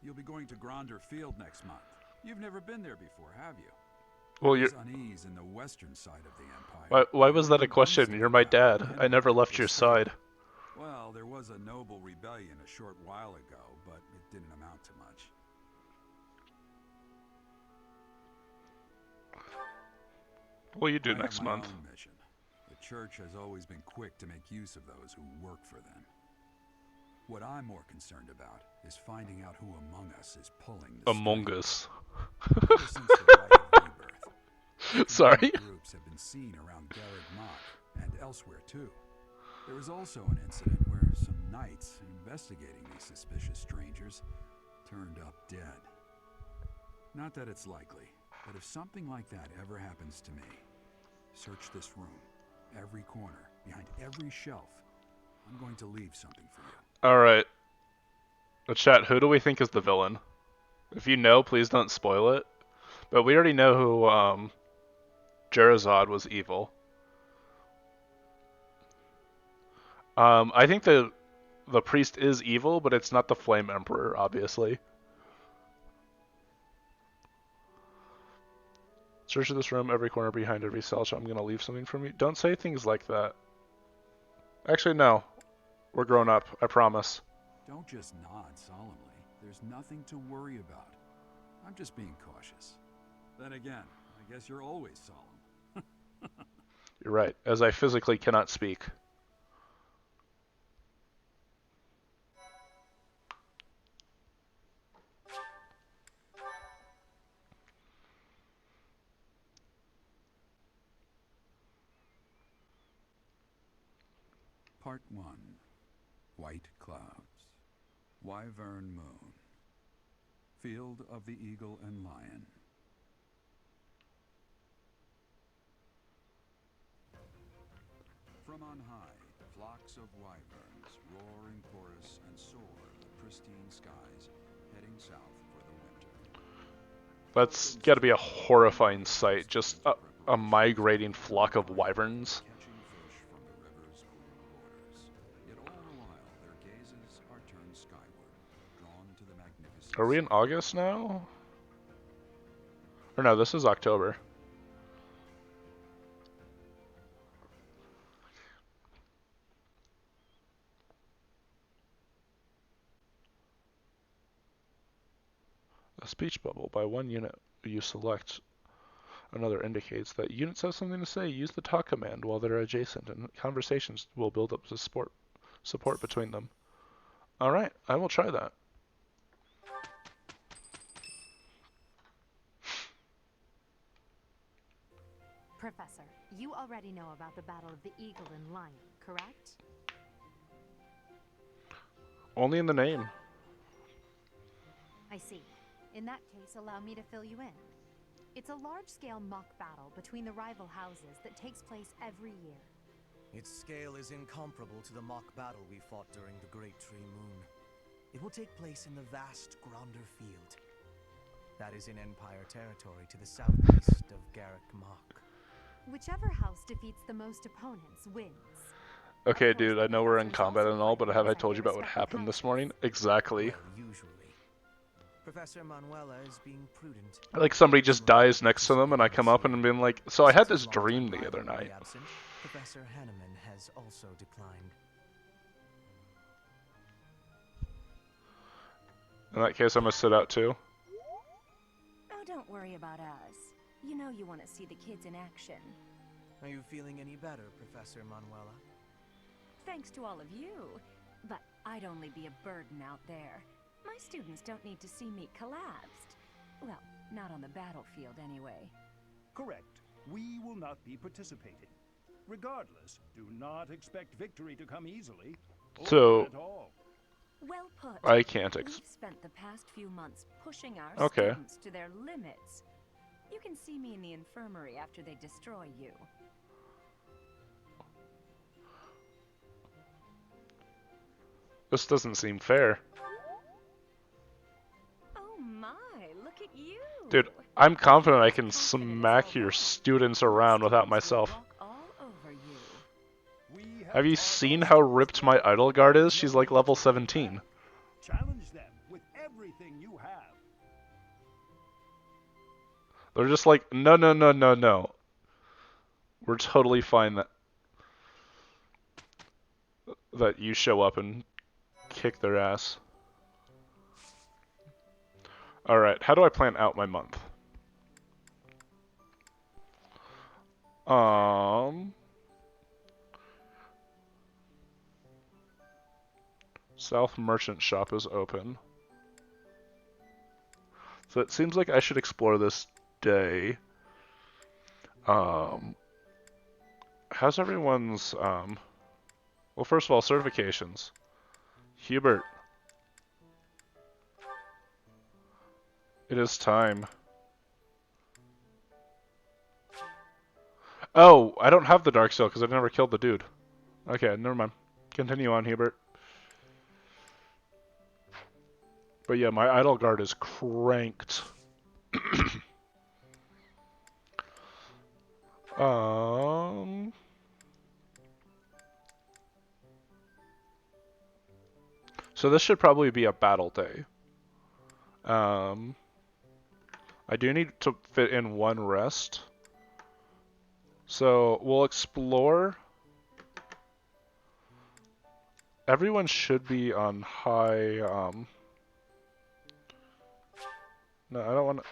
You'll be going to Gronder Field next month. You've never been there before, have you? Well, There's you're... unease in the western side of the Why, Empire. why was that a Everyone question? boasted You're my about it, dad. and I never Empire left your was stable. side. Well, there was a noble rebellion a short while ago, but it didn't amount to much. What will you do I have next my month? own mission. The church has always been quick to make use of those who work for them. What I'm more concerned about is finding out who among us is pulling the Among strings. Us. Ever since the Rite of Rebirth, Sorry? economic groups have been seen around Garreg Mach and elsewhere too. There was also an incident where some knights investigating these suspicious strangers turned up dead. Not that it's likely, but if something like that ever happens to me, search this room, every corner, behind every shelf. I'm going to leave something for you. Alright. Chat, who do we think is the villain? If you know, please don't spoil it. But we already know who, Jerazad was evil. I think the priest is evil, but it's not the Flame Emperor, obviously. Search this room, every corner, behind every cell. So I'm gonna leave something from you. Don't say things like that. Actually, no. We're grown up, I promise. Don't just nod solemnly. There's nothing to worry about. I'm just being cautious. Then again, I guess you're always solemn. You're right, as I physically cannot speak. Part 1. White Clouds. Wyvern Moon. Field of the Eagle and Lion. From on high, flocks of wyverns roar in chorus and soar the pristine skies, heading south for the winter. That's gotta be a horrifying sight, just a migrating flock of wyverns. Catching fish from the river's cool waters. Yet all the while their gazes are turned skyward, drawn to the magnificent. Are we in August now? Or no, this is October. A speech bubble. By one unit you select, another indicates that units have something to say. Use the talk command while they're adjacent, and conversations will build up the support between them. Alright, I will try that. Professor, you already know about the Battle of the Eagle and Lion, correct? Only in the name. I see. In that case, allow me to fill you in. It's a large-scale mock battle between the rival houses that takes place every year. Its scale is incomparable to the mock battle we fought during the Great Tree Moon. It will take place in the vast Gronder Field. That is in Empire territory to the southeast of Garreg Mach. Whichever house defeats the most opponents wins. Okay, dude, I know we're in combat and all, but have I told you about what happened this morning? Exactly. Well, usually. Professor Manuela is being prudent. Like somebody just dies next to them and I come up and I'm being like, so I had this dream the other night. Absent, Professor Hanneman has also declined. In that case, I'm gonna sit out too. Oh, don't worry about us. You know you want to see the kids in action. Are you feeling any better, Professor Manuela? Thanks to all of you. But I'd only be a burden out there. My students don't need to see me collapsed. Well, not on the battlefield anyway. Correct. We will not be participating. Regardless, do not expect victory to come easily. Or So- at all. Well put. I can't We've spent the past few months pushing our Okay. students to their limits. You can see me in the infirmary after they destroy you. This doesn't seem fair. Oh my, look at you. Dude, I'm confident I can smack your students around without myself. Walk all over you. We Have you seen how ripped my idol guard is? She's like level 17. Challenge them with everything you have. They're just like, no, no, no, no, no. We're totally fine that you show up and kick their ass. Alright, how do I plan out my month? South Merchant Shop is open. So it seems like I should explore this day. How's everyone's, well, first of all, certifications. Hubert. It is time. Oh, I don't have the Dark Seal because I've never killed the dude. Okay, never mind. Continue on, Hubert. But yeah, my idle guard is cranked. So this should probably be a battle day. I do need to fit in one rest. So we'll explore. Everyone should be on high, no, I don't want to.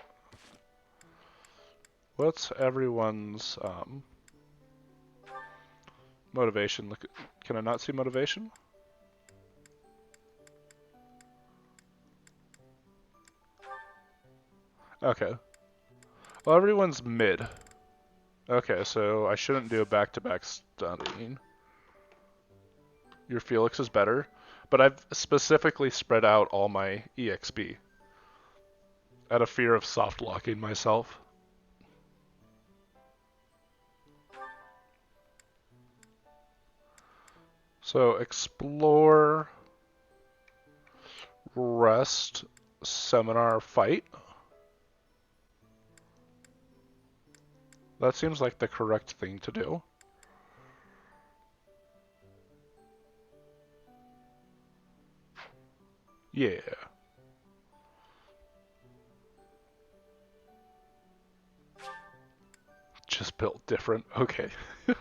What's everyone's, motivation? Look, can I not see motivation? Okay. Well, everyone's mid. Okay, so I shouldn't do a back-to-back studying. Your Felix is better, but I've specifically spread out all my EXP out of fear of soft-locking myself. So, explore, rest, seminar, fight. That seems like the correct thing to do. Yeah. Just built different. Okay. This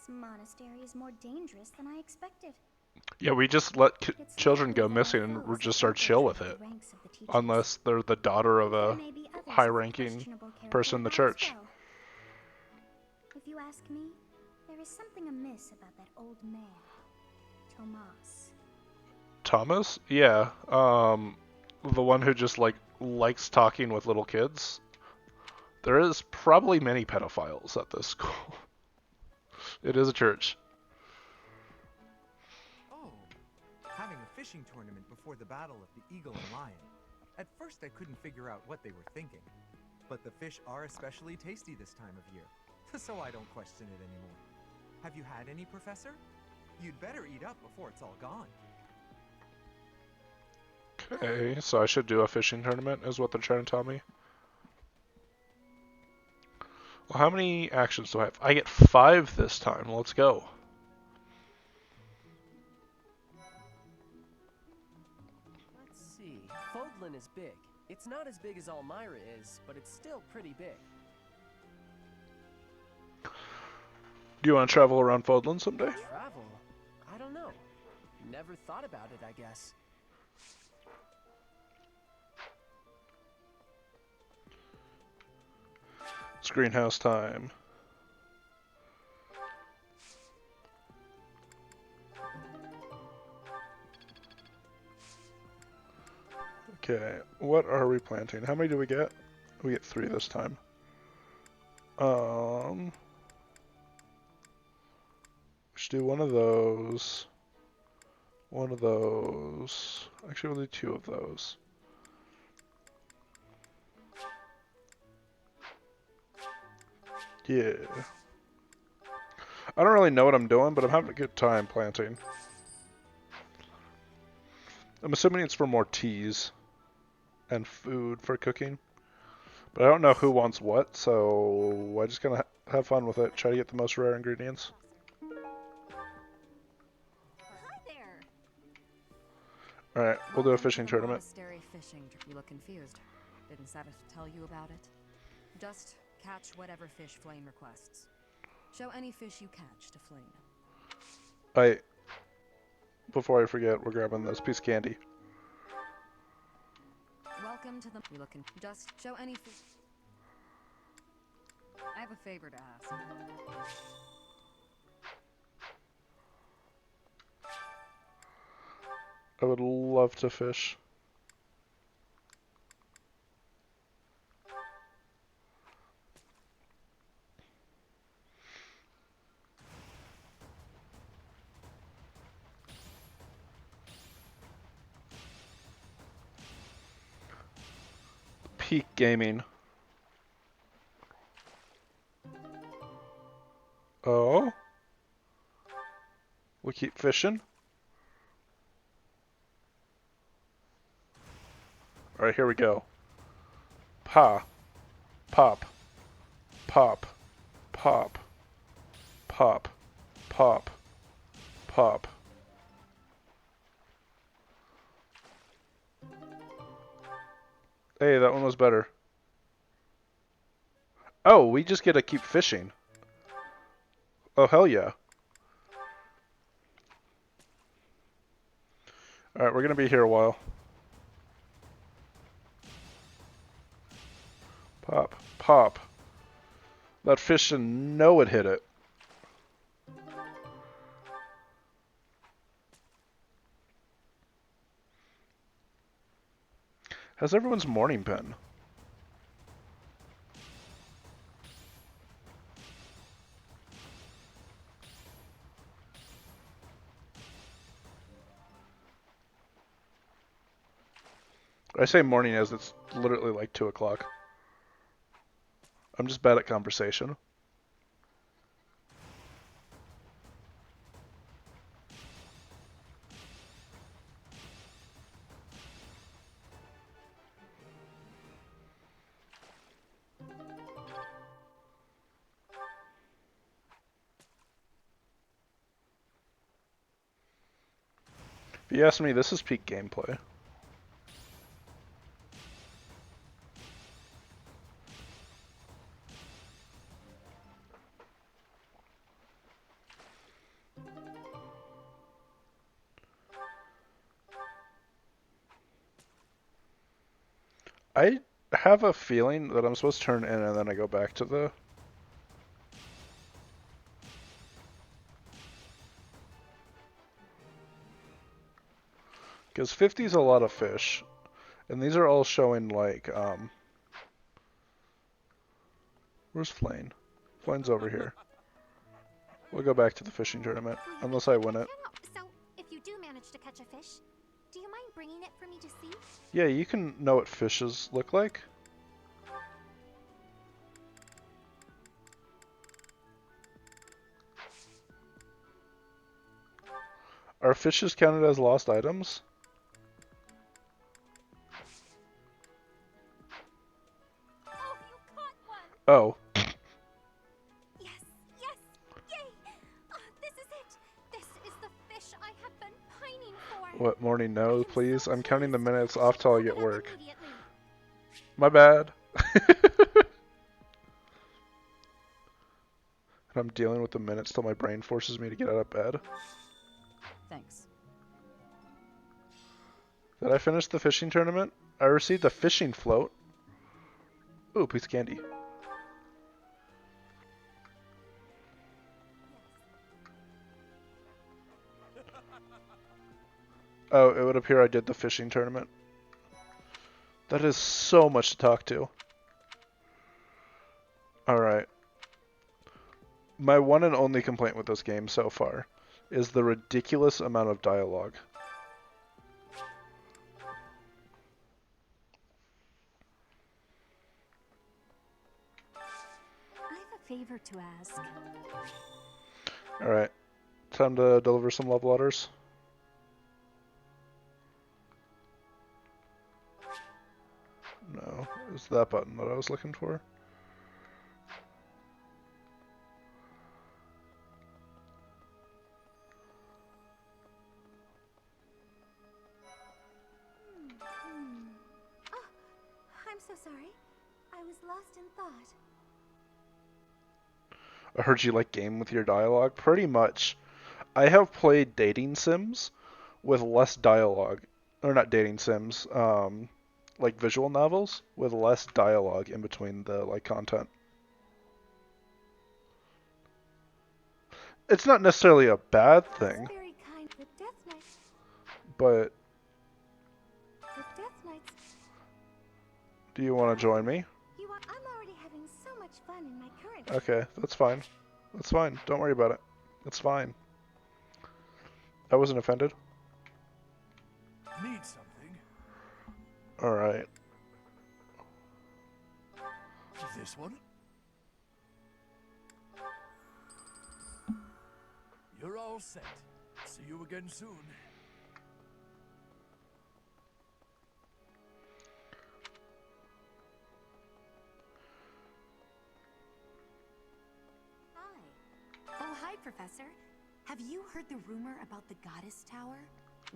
monastery is more dangerous than I expected. Yeah, we just let It's children go likely that our missing and we foes just have are chill with infiltrated it. the ranks of the teachers. Unless they're the daughter of There a may be others of high-ranking questionable character person in the as church. well. If you ask me, there is something amiss about that old man, Tomas. Thomas? Yeah. The one who just likes talking with little kids. There is probably many pedophiles at this school. It is a church. Oh, having a fishing tournament before the Battle of the Eagle and Lion. At first I couldn't figure out what they were thinking, but the fish are especially tasty this time of year, so I don't question it anymore. Have you had any, Professor? You'd better eat up before it's all gone. Okay, so I should do a fishing tournament, is what they're trying to tell me. Well, how many actions do I have? I get 5 this time. Let's go. Let's see. Fodlan is big. It's not as big as Almyra is, but it's still pretty big. Do you want to travel around Fodlan someday? Travel? I don't know. Never thought about it, I guess. It's greenhouse time. Okay, what are we planting? How many do we get? We get 3 this time. We should do one of those. One of those. Actually, we'll do 2 of those. Yeah. I don't really know what I'm doing, but I'm having a good time planting. I'm assuming it's for more teas and food for cooking. But I don't know who wants what, so I'm just gonna Have fun with it. Try to get the most rare ingredients. Hi there. Alright, we'll do a fishing tournament. Monastery fishing. You look confused. Didn't Sabbath tell you about it? Just catch whatever fish Flame requests. Show any fish you catch to Flame. Before I forget, we're grabbing this piece of candy. Welcome to the. You looking? Just show any fish. I have a favor to ask. I would love to fish. Peak gaming. Oh? We keep fishing? Alright, here we go. Pop. Pop. Pop. Pop. Pop. Pop. Pop. Hey, that one was better. Oh, we just get to keep fishing. Oh, hell yeah. Alright, we're gonna be here a while. Pop. Pop. That fish didn't know it hit it. How's everyone's morning been? I say morning as it's literally like 2 o'clock. I'm just bad at conversation. If you ask me, this is peak gameplay. I have a feeling that I'm supposed to turn in and then I go back to the... Because 50 is a lot of fish. And these are all showing like, Where's Flane? Flane's over here. We'll go back to the fishing tournament, unless I win it. So, if you do manage to catch a fish, do you mind bringing it for me to see? Yeah, you can know what fishes look like. Are fishes counted as lost items? Oh, you caught one! Oh. Yes, yes, yay! This is it! This is the fish I have been pining for! What morning? I No, am please. so I'm counting the pleased. minutes I off should till I look get it up work. immediately. My bad. And I'm dealing with the minutes till my brain forces me to get out of bed. Thanks. Did I finish the fishing tournament? I received a fishing float. Ooh, piece of candy. Oh, it would appear I did the fishing tournament. That is so much to talk to. Alright. My one and only complaint with this game so far is the ridiculous amount of dialogue. I have a favor to ask. Alright. Time to deliver some love letters. No, it's that button that I was looking for. so sorry. I was lost in thought. I heard you like game with your dialogue. Pretty much. I have played dating sims with less dialogue. Or not dating sims, like visual novels with less dialogue in between the like content. It's not necessarily a bad thing, Very kind. The Death Knights. but The Death Knights. do you want to join me? I'm already having so much fun in my current. Okay, that's fine. That's fine. Don't worry about it. It's fine. I wasn't offended. Need something? Alright. This one? You're all set. See you again soon. Hi. Oh, hi, Professor. Have you heard the rumor about the Goddess Tower?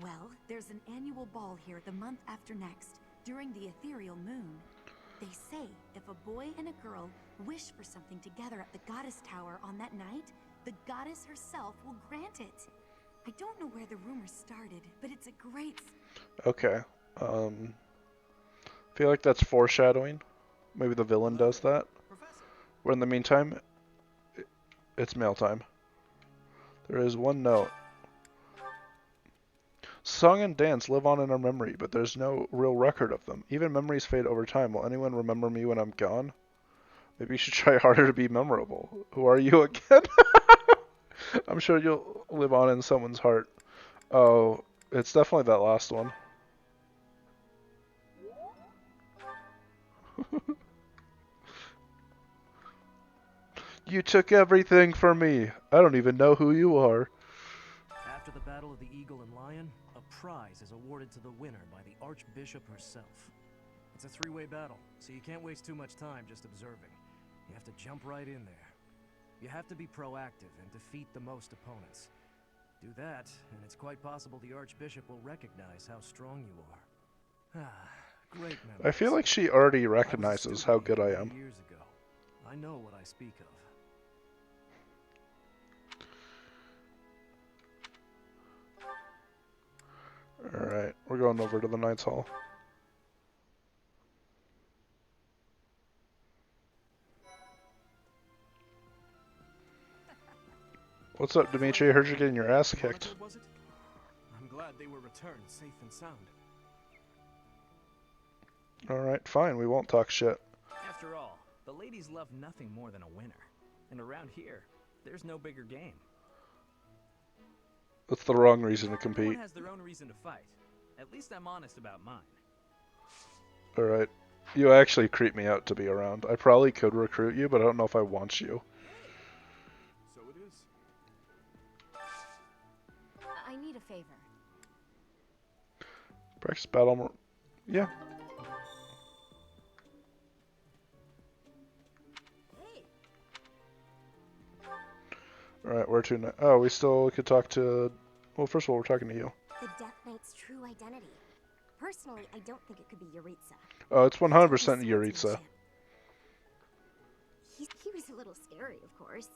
Well, there's an annual ball here the month after next, during the ethereal moon. They say if a boy and a girl wish for something together at the Goddess Tower on that night, the goddess herself will grant it. I don't know where the rumor started, but it's a great... Okay. Feel like that's foreshadowing. Maybe the villain does that. But in the meantime, it's mail time. There is one note. Song and dance live on in our memory, but there's no real record of them. Even memories fade over time. Will anyone remember me when I'm gone? Maybe you should try harder to be memorable. Who are you again? I'm sure you'll live on in someone's heart. Oh, it's definitely that last one. You took everything from me. I don't even know who you are. After the Battle of the Eagle and Lion, a prize is awarded to the winner by the Archbishop herself. It's a three-way battle, so you can't waste too much time just observing. You have to jump right in there. You have to be proactive and defeat the most opponents. Do that, and it's quite possible the Archbishop will recognize how strong you are. Ah, great memories. I feel like she already I was a recognizes how student good I here am. years ago. I know what I speak of. Alright, we're going over to the Knights Hall. What's up, Dimitri? I heard you're getting your ass kicked. Was it? I'm glad they were returned safe and sound. Alright, fine, we won't talk shit. After all, the ladies love nothing more than a winner. And around here, there's no bigger game. That's the wrong reason to Everyone compete. has their own reason to fight. At least I'm honest about mine. Alright. You actually creep me out to be around. I probably could recruit you, but I don't know if I want you. So it is. I need a favor. Practice battle more. Yeah. Alright, where to now? Oh, we still could talk to... Well, first of all, we're talking to you. The Death Knight's true identity. Personally, I don't think it could be Yuritsa. Oh, it's 100% Yuritsa. He was a little scary, of course.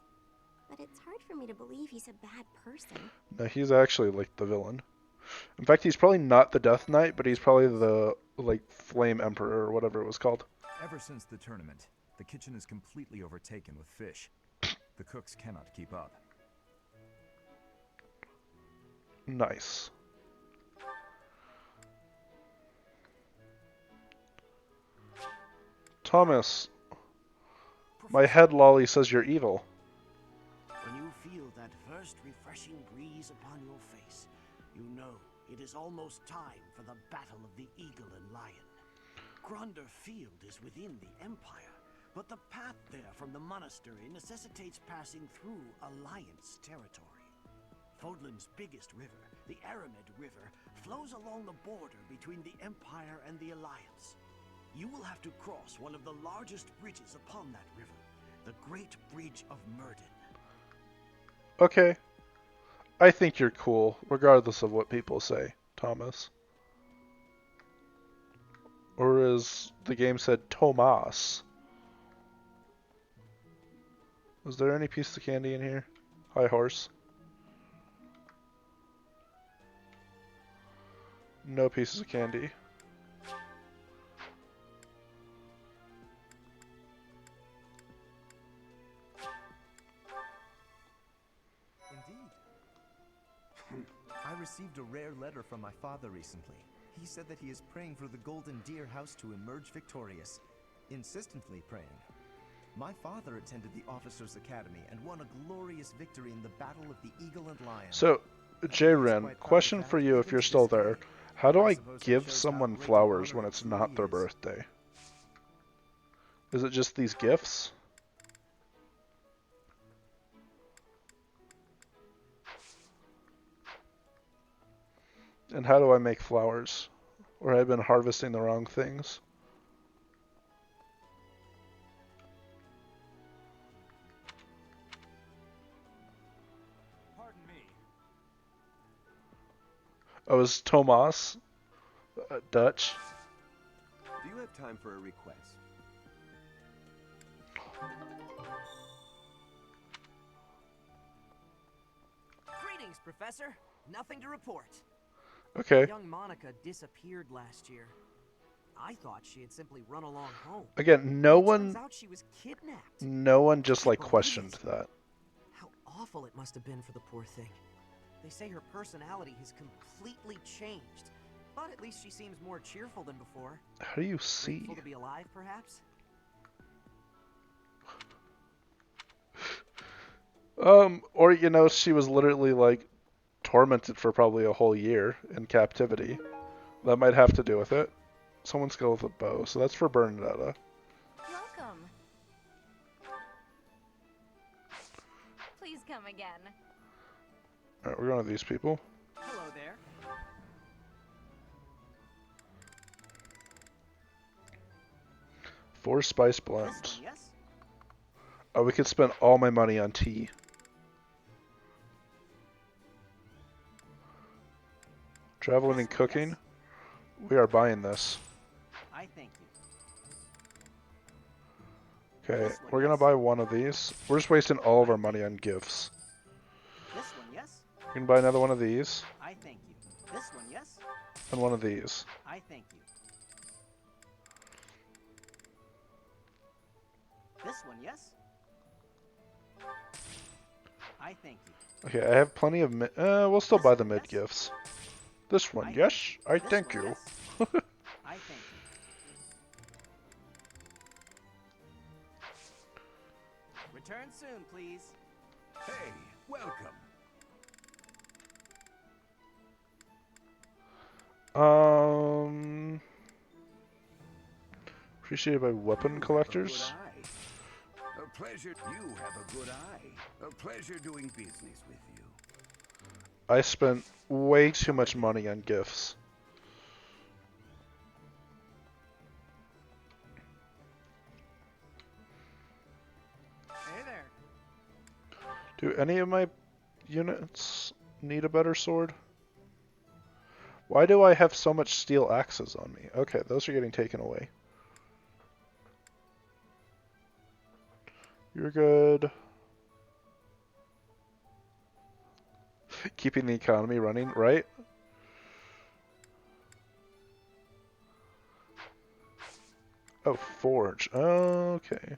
But it's hard for me to believe he's a bad person. No, he's actually, like, the villain. In fact, he's probably not the Death Knight, but he's probably the, like, Flame Emperor or whatever it was called. Ever since the tournament, the kitchen is completely overtaken with fish. The cooks cannot keep up. Nice. Thomas, my head lolly says you're evil. When you feel that first refreshing breeze upon your face, you know it is almost time for the Battle of the Eagle and Lion. Gronder Field is within the Empire, but the path there from the monastery necessitates passing through Alliance territory. Fodlan's biggest river, the Aramid River, flows along the border between the Empire and the Alliance. You will have to cross one of the largest bridges upon that river, the Great Bridge of Murden. Okay. I think you're cool, regardless of what people say, Thomas. Or as the game said, Tomas. Was there any piece of candy in here? Hi, horse. No pieces of candy. Indeed. I received a rare letter from my father recently. He said that he is praying for the Golden Deer House to emerge victorious. Insistently praying. My father attended the Officers' Academy and won a glorious victory in the Battle of the Eagle and Lion. So, J-Ren, question for you if you're still there. How do I give someone flowers when it's not their birthday? Is it just these gifts? And how do I make flowers? Or have I been harvesting the wrong things? Pardon me. Oh, is Tomas Dutch? Do you have time for a request? Greetings, Professor. Nothing to report. Okay. Young Monica disappeared last year. I thought she had simply run along home. Again, Turns out she was kidnapped. no one just like questioned that. How awful it must have been for the poor thing. They say her personality has completely changed, but at least she seems more cheerful than before. How do you see? Grateful to be alive, perhaps? Or you know, she was literally like tormented for probably a whole year in captivity. That might have to do with it. Someone's got with a bow, so that's for Bernadetta. Welcome. Please come again. Alright, we're going to these people. Hello there. 4 spice blends. This one, yes? Oh, we could spend all my money on tea. Traveling and cooking. We are buying this. I thank you. Okay, we're gonna buy one of these. We're just wasting all of our money on gifts. This one, yes? We can buy another one of these. I thank you. This one, yes? And one of these. I thank you. This one, yes? I thank you. Okay, I have plenty of we'll still buy the mid gifts. This one, yes? I thank you. I thank you. Return soon, please. Hey, welcome. Appreciated by weapon collectors. A pleasure. You have a good eye. A pleasure doing business with you. I spent way too much money on gifts. Hey there. Do any of my units need a better sword? Why do I have so much steel axes on me? Okay, those are getting taken away. You're good. Keeping the economy running, right? Oh, forge. Okay.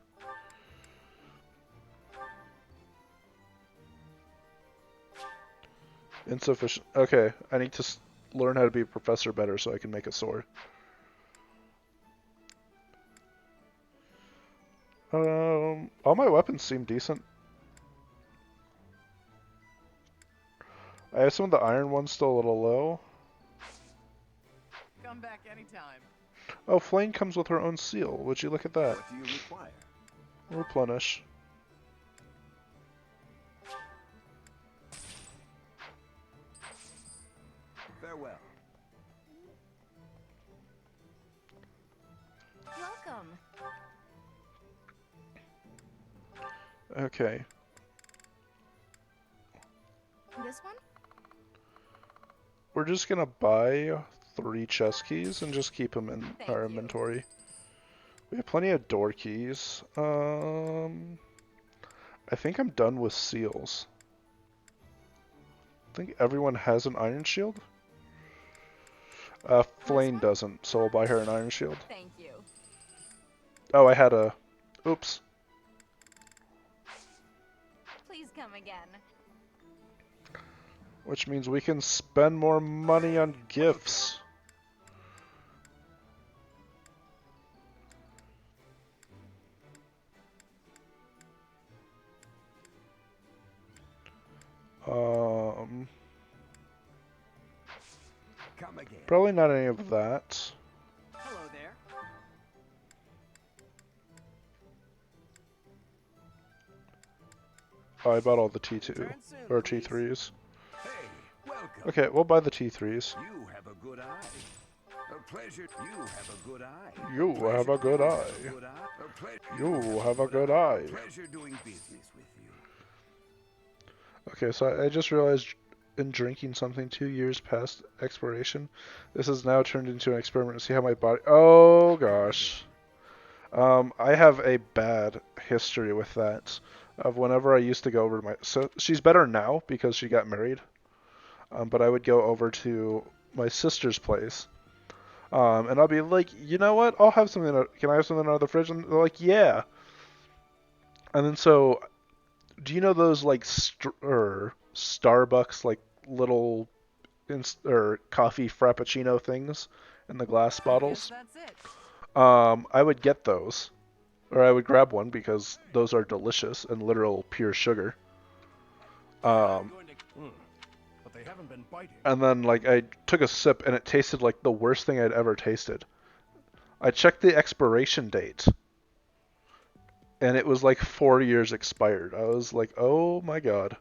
Insufficient. Okay, I need to learn how to be a professor better so I can make a sword. All my weapons seem decent. I have some of the iron ones still a little low. Come back anytime. Oh, Flame comes with her own seal. Would you look at that? What do you require? Replenish. Farewell. Welcome. Okay. This one? We're just gonna buy 3 chest keys and just keep them in our inventory. We have plenty of door keys. I think I'm done with seals. I think everyone has an iron shield. Flame doesn't, so I'll buy her an iron shield. Thank you. Oh, I had a... Oops. Please come again. Which means we can spend more money on gifts. Come again. Probably not any of that. Hello there. Oh, I bought all the T2 or T3s. Hey, welcome. Okay, we'll buy the T3s. You have a good eye. A pleasure. You have a good eye. You have a good eye. You have a good eye. Pleasure doing business with you. Okay, so I just realized in drinking something 2 years past expiration, this has now turned into an experiment to see how my body... Oh, gosh. I have a bad history with that. Of whenever I used to go over to my... So she's better now because she got married. But I would go over to my sister's place. And I'll be like, you know what? I'll have something... Can I have something out of the fridge? And they're like, yeah. And then so... Do you know those like Starbucks like little coffee frappuccino things in the glass bottles? That's it. I would get those, or I would grab one because those are delicious and literal pure sugar. But they haven't been biting. And then like I took a sip and it tasted like the worst thing I'd ever tasted. I checked the expiration date. And it was like 4 years expired. I was like, oh my god.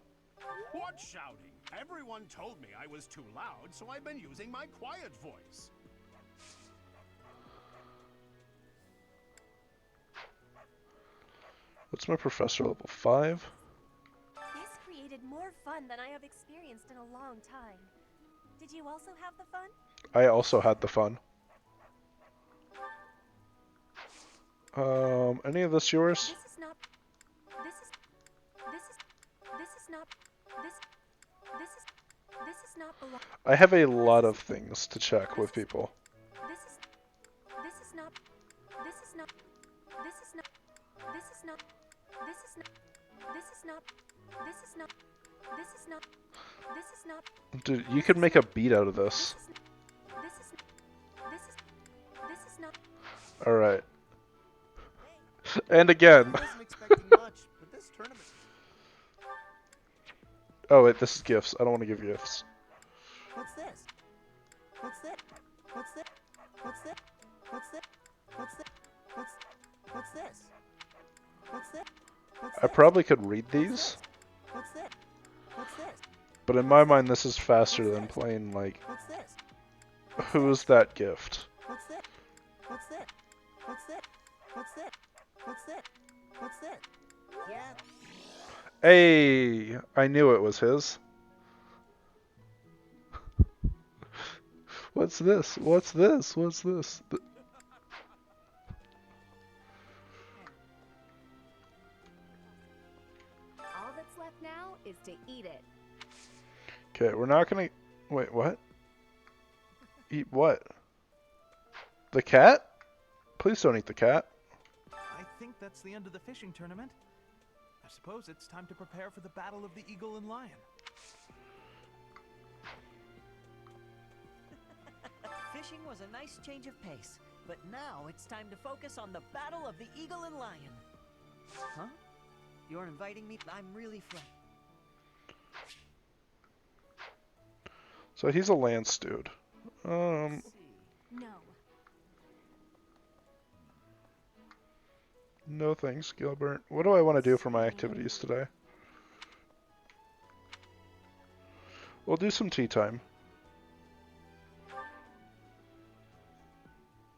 What shouting? Everyone told me I was too loud, so I've been using my quiet voice. What's my professor level? 5? This created more fun than I have experienced in a long time. Did you also have the fun? I also had the fun. Any of this yours? This is not. This is not. This is not belong. I have a lot of things to check with people. This is not. This is not. This is not. This is not. This is not. This is not. This is not. This is not. This is not. Dude, you could make a beat out of this. This is. This is not. All right. And again. I wasn't expecting much, but this tournament. Oh wait, this is gifts. I don't want to give gifts. What's this? What's this? What's this? What's this? What's this? What's this? What's this? What's this? I probably could read these, What's this? What's this? but in my mind this is faster than playing like, What's this? who's that gift? What's this? What's this? What's this? What's this? What's this? What's this? Yeah. Hey, I knew it was his. What's this? What's this? What's this? All that's left now is to eat it. Okay, we're not gonna... Wait, what? Eat what? The cat? Please don't eat the cat. I think that's the end of the fishing tournament. I suppose it's time to prepare for the battle of the eagle and lion. Fishing was a nice change of pace, but now it's time to focus on the battle of the eagle and lion. Huh? You're inviting me? I'm really frightened. So he's a lance dude. No. No thanks, Gilbert. What do I want to do for my activities today? We'll do some tea time.